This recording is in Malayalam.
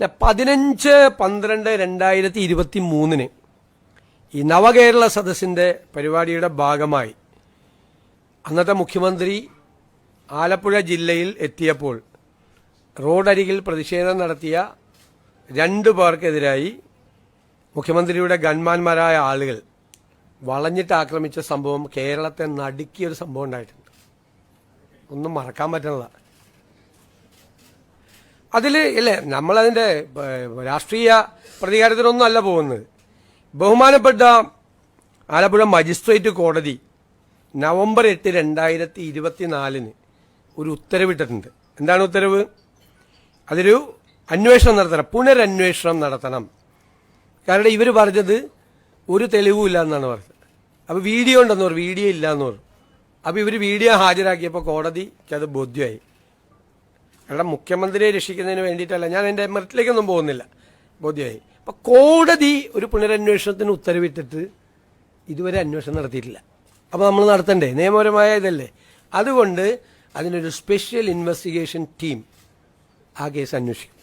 15/12/2023 ഈ നവകേരള സദസ്സിന്റെ പരിപാടിയുടെ ഭാഗമായി അന്നത്തെ മുഖ്യമന്ത്രി ആലപ്പുഴ ജില്ലയിൽ എത്തിയപ്പോൾ റോഡരികിൽ പ്രതിഷേധം നടത്തിയ 2 പേർക്കെതിരായി മുഖ്യമന്ത്രിയുടെ ഗൺമാന്മാരായ ആളുകൾ വളഞ്ഞിട്ട് ആക്രമിച്ച സംഭവം കേരളത്തെ നടുക്കിയൊരു സംഭവം ഉണ്ടായിട്ടുണ്ട്. ഒന്നും മറക്കാൻ പറ്റുന്നതാ. അതിൽ അല്ലേ നമ്മളതിൻ്റെ രാഷ്ട്രീയ പ്രതികാരത്തിനൊന്നും അല്ല പോകുന്നത്. ബഹുമാനപ്പെട്ട ആലപ്പുഴ മജിസ്ട്രേറ്റ് കോടതി നവംബർ 8, 2024 ഒരു ഉത്തരവിട്ടിട്ടുണ്ട്. എന്താണ് ഉത്തരവ്? അതൊരു അന്വേഷണം നടത്തണം, പുനരന്വേഷണം നടത്തണം. കാരണം ഇവർ പറഞ്ഞത് ഒരു തെളിവും ഇല്ല എന്നാണ് പറഞ്ഞത്. അപ്പോൾ വീഡിയോ ഉണ്ടെന്ന് പറഞ്ഞു, വീഡിയോ ഇല്ല എന്ന് പറഞ്ഞു. അപ്പോൾ ഇവർ വീഡിയോ ഹാജരാക്കിയപ്പോൾ കോടതിക്ക് അത് ബോധ്യമായി. കാരണം മുഖ്യമന്ത്രിയെ രക്ഷിക്കുന്നതിന് വേണ്ടിയിട്ടല്ല, ഞാൻ എൻ്റെ മെറിറ്റിലേക്കൊന്നും പോകുന്നില്ല, ബോധ്യമായി. അപ്പം കോടതി ഒരു പുനരന്വേഷണത്തിന് ഉത്തരവിട്ടിട്ട് ഇതുവരെ അന്വേഷണം നടത്തിയിട്ടില്ല. അപ്പോൾ നമ്മൾ നടത്തണ്ടേ? നിയമപരമായ ഇതല്ലേ. അതുകൊണ്ട് അതിനൊരു സ്പെഷ്യൽ ഇൻവെസ്റ്റിഗേഷൻ ടീം ആ കേസ് അന്വേഷിക്കും.